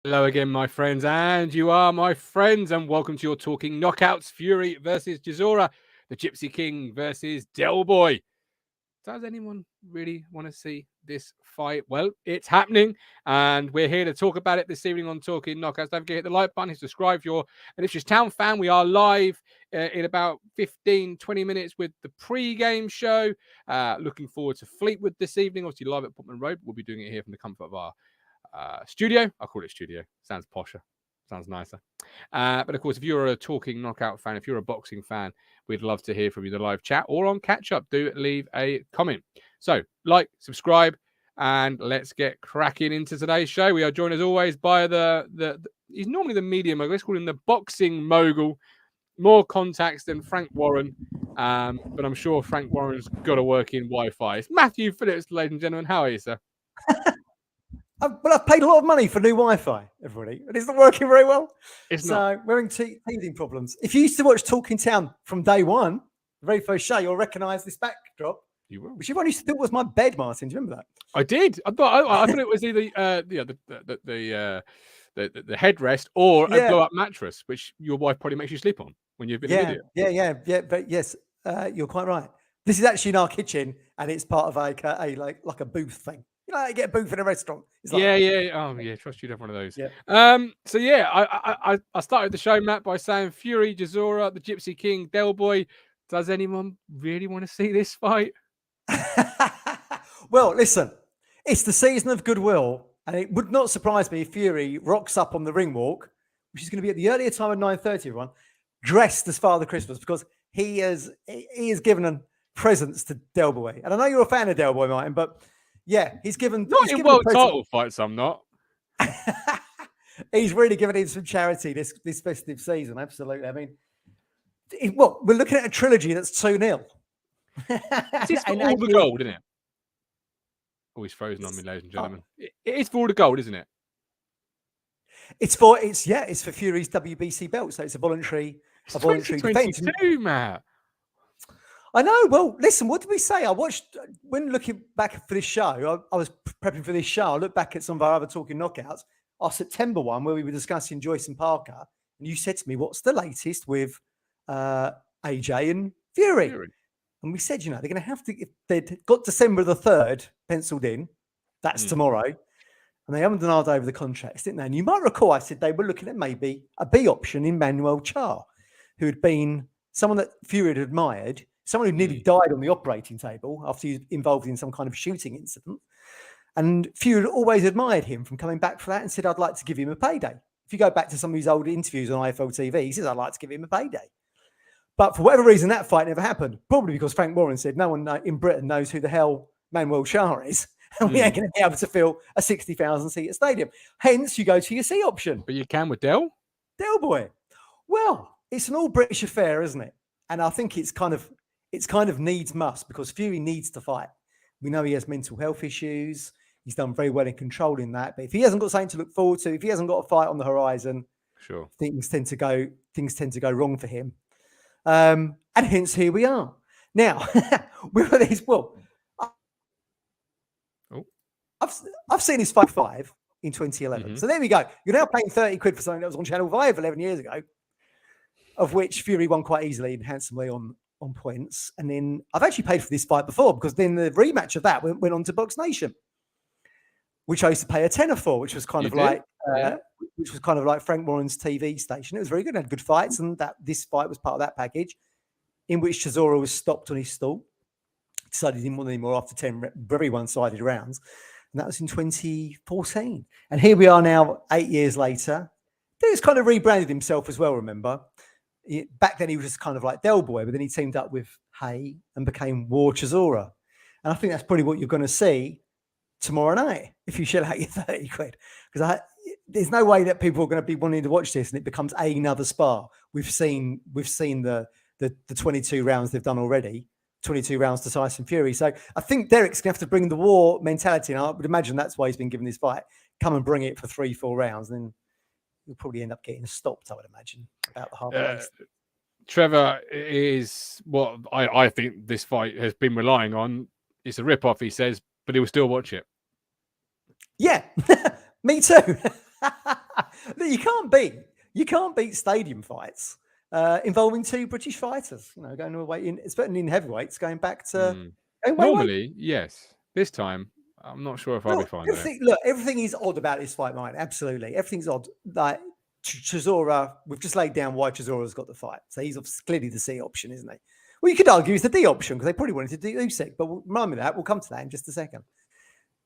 Hello again, my friends, and you are my friends, and welcome to your Talking Knockouts. Fury versus Chisora, the Gypsy King versus Del Boy. Does anyone really want to see this fight? Well, it's happening, and we're here to talk about it this evening on Talking Knockouts. Don't forget to hit the like button, subscribe if you're an Ipswich Town fan. We are live in about 15-20 minutes with the pre-game show. Looking forward to Fleetwood this evening, obviously live at Putman Road. We'll be doing it here from the comfort of our studio. I'll call it studio. Sounds posher. Sounds nicer. But of course, if you're a Talking Knockout fan, if you're a boxing fan, we'd love to hear from you in the live chat or on catch up. Do leave a comment. So like, subscribe, and let's get cracking into today's show. We are joined as always by he's normally the media mogul. Let's call him the boxing mogul. More contacts than Frank Warren. But I'm sure Frank Warren's got to work in Wi-Fi. It's Matthew Phillips, ladies and gentlemen. How are you, sir? I've paid a lot of money for new Wi-Fi, everybody, and it's not working very well. It's not. We're having teething problems. If you used to watch Talking Town from day one, the very first show, you'll recognise this backdrop. You will. Which everyone used to think was my bed, Martin. Do you remember that? I did. I thought it was either the headrest or a blow-up mattress, which your wife probably makes you sleep on when you've been an idiot. Yeah. But yes, you're quite right. This is actually in our kitchen, and it's part of like a booth thing. You know, you get a booth in a restaurant. It's like, Oh, yeah. Trust you'd have one of those. Yeah. I started the show, Matt, by saying Fury, Chisora, the Gypsy King, Del Boy. Does anyone really want to see this fight? Well, listen, it's the season of goodwill, and it would not surprise me if Fury rocks up on the ring walk, which is going to be at the earlier time of 9:30, everyone, dressed as Father Christmas, because he has given presents to Del Boy. And I know you're a fan of Del Boy, Martin, but yeah, he's given world title fights. I'm not. He's really given him some charity this festive season. Absolutely. I mean, we're looking at a trilogy that's 2-0. It's for all the gold, isn't it? Oh, he's frozen on me, ladies and gentlemen. It is for all the gold, isn't it? It's for Fury's WBC belt, so it's a voluntary defense. Matt. I know. Well, listen, what did we say? I watched, when looking back for this show, I was prepping for this show. I looked back at some of our other Talking Knockouts, our September one, where we were discussing Joyce and Parker. And you said to me, what's the latest with AJ and Fury? And we said, they're going to have to, if they'd got December the 3rd penciled in, that's tomorrow, and they haven't done over the contracts, didn't they? And you might recall I said they were looking at maybe a B option in Manuel Char, who had been someone that Fury had admired, someone who nearly died on the operating table after he was involved in some kind of shooting incident. And Fury had always admired him from coming back for that and said, I'd like to give him a payday. If you go back to some of his old interviews on IFL TV, he says, I'd like to give him a payday. But for whatever reason, that fight never happened. Probably because Frank Warren said, no one in Britain knows who the hell Manuel Char is. And we ain't going to be able to fill a 60,000 seat stadium. Hence, you go to your C option. But you can with Del Boy. Well, it's an all British affair, isn't it? And I think it's kind of needs must, because Fury needs to fight. We know he has mental health issues. He's done very well in controlling that. But if he hasn't got something to look forward to, if he hasn't got a fight on the horizon, sure, things tend to go wrong for him. And hence here we are. Now, with these, I've seen his fight 5 in 2011. So there we go. You're now paying 30 quid for something that was on Channel 5 11 years ago, of which Fury won quite easily and handsomely on points. And then I've actually paid for this fight before, because then the rematch of that went on to Box Nation, which I used to pay a tenner for, which was kind of like Frank Warren's TV station. It was very good. It had good fights, and this fight was part of that package, in which Chisora was stopped on his stall. Decided he didn't want any more after 10 very one-sided rounds. And that was in 2014. And here we are now, 8 years later. He's kind of rebranded himself as well, remember? Back then he was just kind of like Del Boy, but then he teamed up with Hay and became War Chisora. And I think that's probably what you're going to see tomorrow night if you shell out your 30 quid. Because there's no way that people are going to be wanting to watch this and it becomes another spar. We've seen the 22 rounds they've done already. 22 rounds to Tyson Fury. So I think Derek's going to have to bring the war mentality, and I would imagine that's why he's been given this fight. Come and bring it for 3-4 rounds, and then you'll probably end up getting stopped, I would imagine, about the half. Trevor is what I think this fight has been relying on. It's a rip-off, he says, but he will still watch it. Yeah, me too. Look, you can't beat stadium fights involving two British fighters. Going away especially in heavyweights, going back to Normally, yes. This time, I'm not sure if I'll be fine with it. Everything is odd about this fight, mate. Absolutely, everything's odd. Like Chisora, we've just laid down why Chisora's got the fight, so he's clearly the C option, isn't he? Well, you could argue it's the D option because they probably wanted to do Usyk, but remind me of that. We'll come to that in just a second.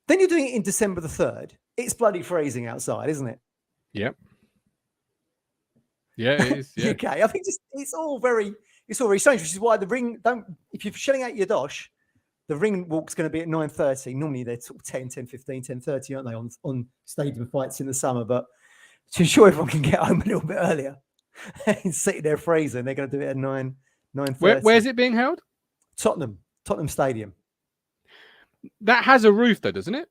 Then you're doing it in December the 3rd. It's bloody freezing outside, isn't it? Yep. Yeah, it is. Yeah. Okay, I think it's all very strange, which is why the ring if you're shelling out your dosh, the ring walk's going to be at 9:30. Normally they're sort of 10, 10:15, 10:30, aren't they, on stadium fights in the summer? But to ensure everyone can get home a little bit earlier and sitting there freezing, they're going to do it at 9:30. Where's it being held? Tottenham Stadium. That has a roof, though, doesn't it?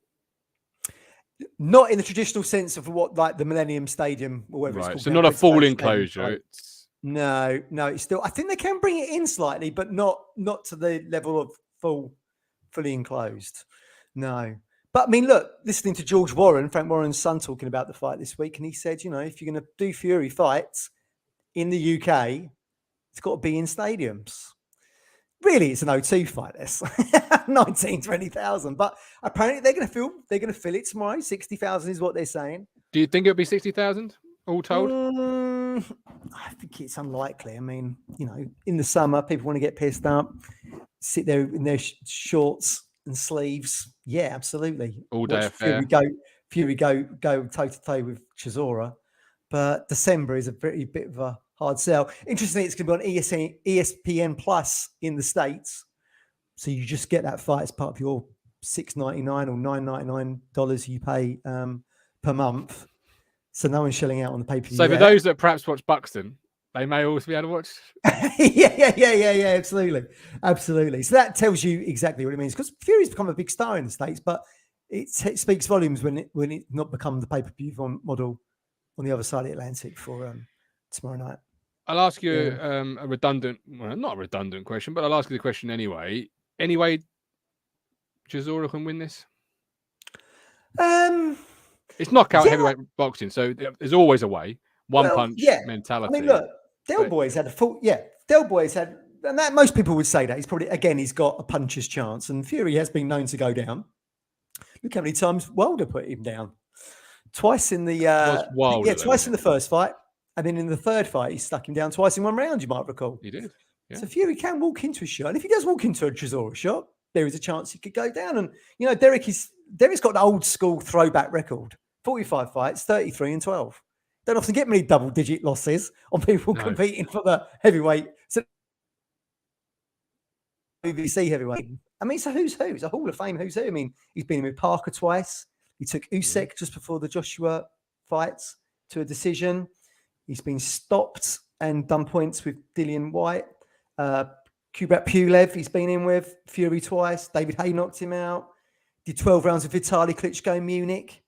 Not in the traditional sense of what, like the Millennium Stadium or whatever it's called. So not a full enclosure. No, it's still. I think they can bring it in slightly, but not to the level of fully enclosed. No. But I mean, look, listening to George Warren, Frank Warren's son, talking about the fight this week, and he said, if you're going to do Fury fights in the UK, it's got to be in stadiums. Really, it's an O2 fight. This 20,000. But apparently, they're going to fill it tomorrow. 60,000 is what they're saying. Do you think it'll be 60,000 all told? I think it's unlikely. I mean, in the summer, people want to get pissed up, sit there in their shorts and sleeves. Yeah, absolutely. All day affair. Fury go toe to toe with Chisora. But December is a very bit of a hard sell. Interestingly, it's going to be on ESPN Plus in the States. So you just get that fight as part of your $6.99 or $9.99 you pay per month. So no one's shelling out on the pay-per-view. So for those that perhaps watch Buxton, they may also be able to watch. Yeah, absolutely. So that tells you exactly what it means, because Fury's become a big star in the States, but it speaks volumes when it not become the pay-per-view model on the other side of the Atlantic for tomorrow night. I'll ask you not a redundant question, but I'll ask you the question anyway. Anyway, Chisora can win this? It's knockout heavyweight boxing, so there's always a way. One punch mentality. I mean, look, Del Boy's had a full. Yeah, Del Boy's had, and that most people would say that he's got a puncher's chance, and Fury has been known to go down. Look how many times Wilder put him down. Twice in the twice in the first fight, and then in the third fight, he stuck him down twice in one round. You might recall. He did. Yeah. So Fury can walk into a shot, and if he does walk into a Chisora shot, there is a chance he could go down. And Derek's got an old school throwback record: 45 fights, 33-12. Don't often get many double-digit losses on people competing for the heavyweight. So BBC heavyweight. I mean, so who's who? It's a Hall of Fame who's who. I mean, he's been with Parker twice. He took Usyk just before the Joshua fights to a decision. He's been stopped and done points with Dillian White. Kubrat Pulev, he's been in with Fury twice. David Haye knocked him out. Did 12 rounds with Vitaly Klitschko in Munich,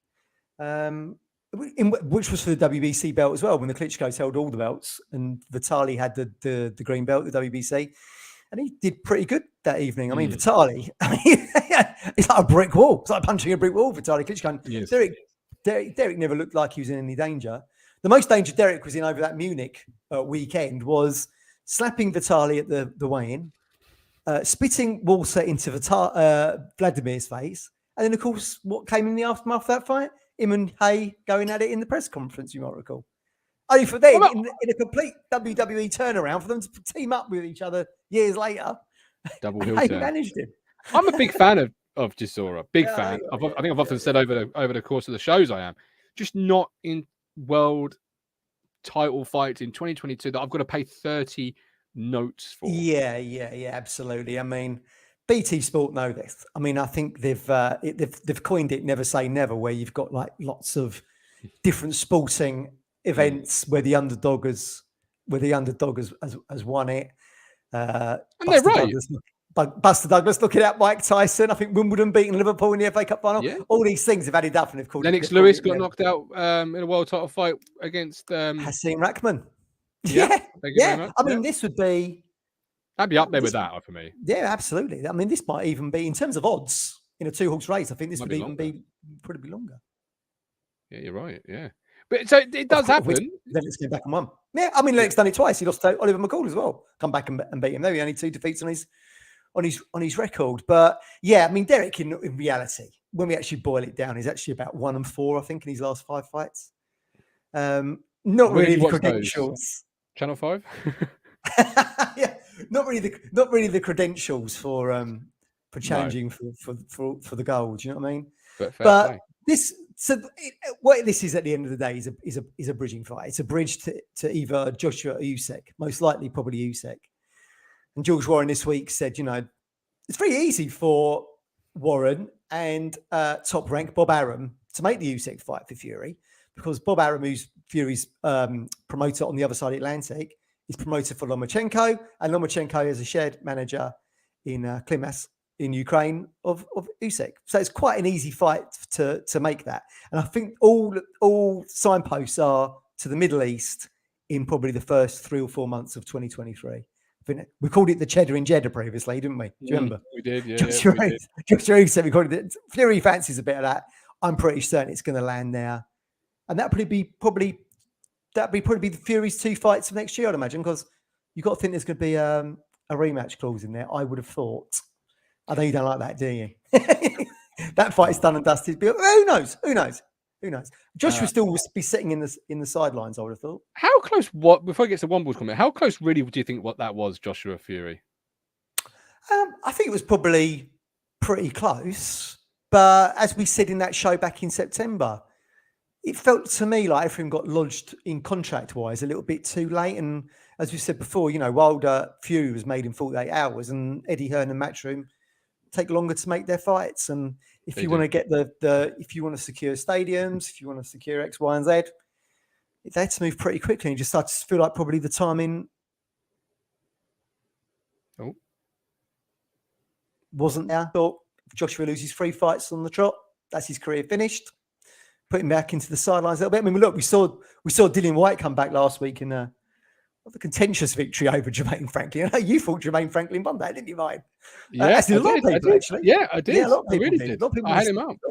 which was for the WBC belt as well, when the Klitschko's held all the belts and Vitaly had the green belt, the WBC. And he did pretty good that evening. I mean, Vitaly, it's like a brick wall. It's like punching a brick wall, Vitaly Klitschko. Yes. Derek never looked like he was in any danger. The most danger Derek was in over that Munich weekend was slapping Vitaly at the weigh-in, spitting water into Vladimir's face. And then, of course, what came in the aftermath of that fight? Him and Haye going at it in the press conference, you might recall. Only for them, in a complete WWE turnaround, for them to team up with each other years later. Double heel turn. Managed him. I'm a big fan of Chisora. Big fan. I think I've often said over the course of the shows I am. Just not in world title fights in 2022 that I've got to pay 30 notes for. Yeah, absolutely. I mean, BT Sport know this. I mean, I think they've coined it "never say never," where you've got like lots of different sporting events where the underdog has won it. And they're right. Buster Douglas looking at Mike Tyson. I think Wimbledon beating Liverpool in the FA Cup final. Yeah. All these things have added up and have called Lennox Lewis got knocked out in a world title fight against Hasim Rahman. Yeah. I mean, this would be. That'd be up there with that for me. Yeah, absolutely. I mean, this might even be, in terms of odds in a 2-horse race, I think this would even be probably longer. Yeah, you're right. Yeah. But so it does happen. Lennox came back and won. Yeah, I mean, Lennox done it twice. He lost to Oliver McCall as well. Come back and beat him. There were only 2 defeats on his record. But yeah, I mean, Derek in reality, when we actually boil it down, is actually about 1-4, I think, in his last 5 fights. Not really the credentials. Channel 5. Yeah, not really the credentials for challenging for the gold. You know what I mean? But what this is at the end of the day is a bridging fight. It's a bridge to either Joshua or Usyk, most likely probably Usyk. And George Warren this week said, it's very easy for Warren and top rank Bob Arum to make the Usyk fight for Fury, because Bob Arum, who's Fury's promoter on the other side of the Atlantic, is promoted for Lomachenko, and Lomachenko is a shared manager in Klimas in Ukraine of Usyk. So it's quite an easy fight to make that. And I think all signposts are to the Middle East in probably the first 3 or 4 months of 2023. I think we called it the cheddar in Jeddah previously, didn't we? Do you remember? We did, yeah. Usyk, we called it. Fury fancies a bit of that. I'm pretty certain it's going to land there. And that'd probably be the Fury's 2 fights of next year, I'd imagine, because you've got to think there's going to be a rematch clause in there, I would have thought. I know you don't like that, do you? That fight is done and dusted. But who knows? Joshua still will be sitting in the sidelines, I would have thought. How close? Before I get to Womble's comment, how close really do you think what that was, Joshua Fury? I think it was probably pretty close. But as we said in that show back in September, it felt to me like everything got lodged in contract-wise a little bit too late. And as we said before, Wilder Fury was made in 48 hours, and Eddie Hearn and Matchroom take longer to make their fights. And if you want to get if you want to secure stadiums, if you want to secure X, Y, and Z, they had to move pretty quickly. And just started to feel like probably the timing wasn't there. Thought if Joshua loses 3 fights on the trot, that's his career finished. Put him back into the sidelines a little bit. I mean, look, we saw Dillian White come back last week in a contentious victory over Jermaine Franklin. I know you thought Jermaine Franklin won that, didn't you, mate? Yeah, a lot of people actually. Yeah, I did. Yeah, a lot of people really did. did. A lot of people I had him up. A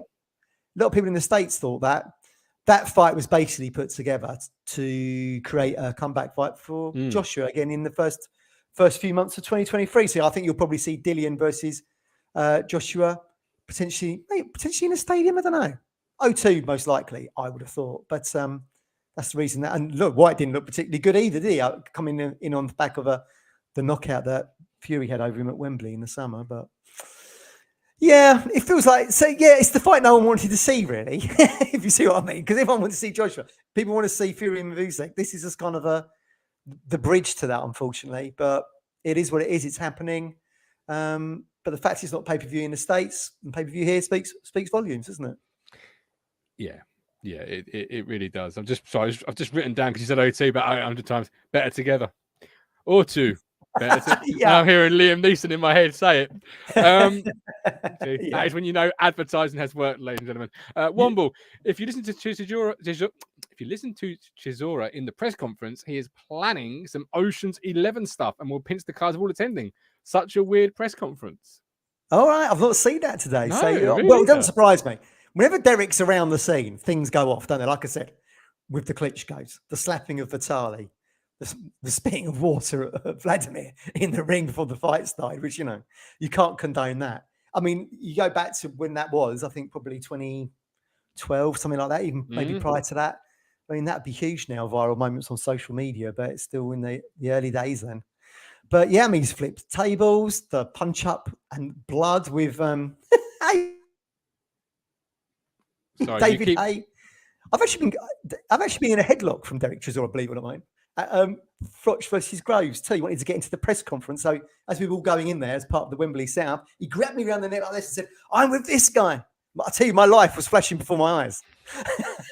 lot of people in the States thought that fight was basically put together to create a comeback fight for Joshua again in the first few months of 2023. So I think you'll probably see Dillian versus Joshua potentially in a stadium. I don't know. O2 most likely, I would have thought. But that's the reason that. And look, White didn't look particularly good either, did he? Coming in on the back of the knockout that Fury had over him at Wembley in the summer. But yeah, it feels like, so yeah, it's the fight no one wanted to see, really, if you see what I mean. Because everyone wants to see Joshua. People want to see Fury and Usyk. This is just kind of the bridge to that, unfortunately. But it is what it is. It's happening. But the fact it's not pay-per-view in the States and pay-per-view here speaks volumes, doesn't it? Yeah, it really does. I've just written down, because you said O2 about 800 times. Better together. Or 2. Better Yeah. Now I'm hearing Liam Neeson in my head say it. That is when you know advertising has worked, ladies and gentlemen. Womble, if you listen to Chisora in the press conference, he is planning some Ocean's 11 stuff and will pinch the cards of all attending. Such a weird press conference. All right, I've not seen that today. No, so really well, it doesn't surprise me. Whenever Derek's around the scene, things go off, don't they? Like I said, with the Klitschko's, the slapping of Vitali, the spitting of water at Vladimir in the ring before the fight started, which, you can't condone that. I mean, you go back to when that was, I think probably 2012, something like that, even maybe prior to that. I mean, that'd be huge now, viral moments on social media, but it's still in the early days then. But yeah, I mean, he's flipped tables, the punch up and blood with David Hay. I've actually been in a headlock from Derek Chisora, believe it or not. Frotch versus Groves too. He wanted to get into the press conference. So as we were all going in there as part of the Wembley setup, he grabbed me around the neck like this and said, "I'm with this guy." But I tell you, my life was flashing before my eyes.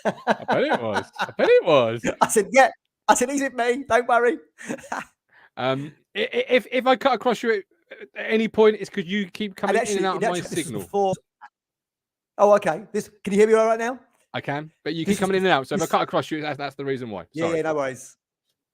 I bet it was. I said, "Yeah." I said, "He's with me. Don't worry." If I cut across you at any point, it's because you keep coming in and out of my signal. Oh, okay. Can you hear me all right now? I can, but you keep coming in and out. So if I cut across you, that's the reason why. Yeah, no worries.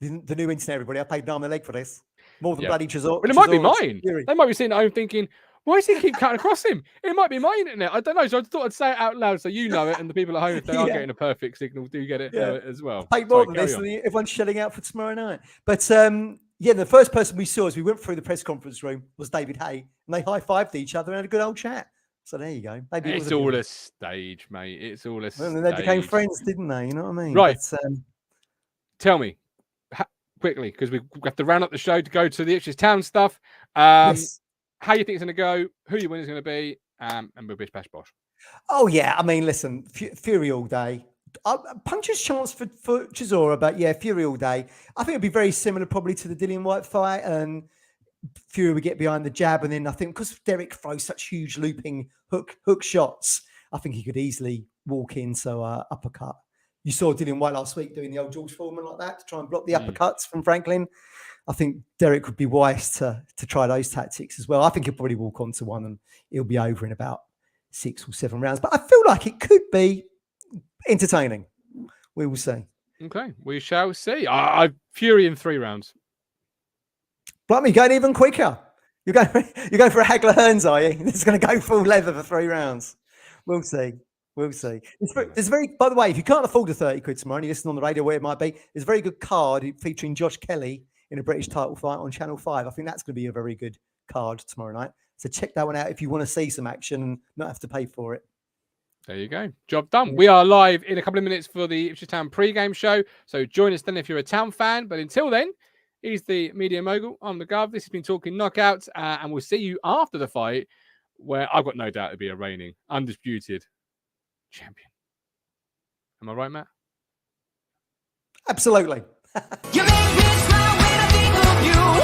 The new internet, everybody. I paid an arm and a leg for this. More than bloody Chisora. Well, it might be mine. They might be sitting at home thinking, Why does he keep cutting across him? It might be my internet. I don't know. So I thought I'd say it out loud so you know it, and the people at home, if they are getting a perfect signal, do get it, know it as well. I'll take more than this, and everyone's shutting out for tomorrow night. But yeah, the first person we saw as we went through the press conference room was David Hay, and they high-fived each other and had a good old chat. So there you go. Maybe it's all a stage, mate. It's all a stage. And they became friends, didn't they? You know what I mean? Right. But, tell me quickly, because we have to round up the show to go to the Ipswich Town stuff. yes. How you think it's going to go? Who your winner's going to be? And we'll bish bash bosh. Oh yeah, I mean, listen, Fury all day. Puncher's chance for Chisora, but yeah, Fury all day. I think it'd be very similar probably to the Dillian White fight, and Fury would get behind the jab, and then I think because Derek throws such huge looping hook shots, I think he could easily walk in. So uppercut. You saw Dillian White last week doing the old George Foreman like that to try and block the uppercuts from Franklin. I think Derek would be wise to try those tactics as well. I think he'll probably walk onto one and it'll be over in about 6 or 7 rounds. But I feel like it could be entertaining. We will see. Okay, we shall see. Fury in 3 rounds. Blimey, you're going even quicker. You're going for a Hagler Hearns, are you? It's going to go full leather for 3 rounds. We'll see. We'll see. There's by the way, if you can't afford the 30 quid tomorrow and you listen on the radio where it might be, there's a very good card featuring Josh Kelly in a British title fight on Channel 5. I think that's going to be a very good card tomorrow night. So check that one out if you want to see some action and not have to pay for it. There you go. Job done. Yeah. We are live in a couple of minutes for the Ipswich Town pre-game show. So join us then if you're a Town fan. But until then, he's the media mogul. I'm the Gov. This has been Talking Knockouts. And we'll see you after the fight, where I've got no doubt it'll be a reigning, undisputed champion. Am I right, Matt? Absolutely. You make me smile when I think of you.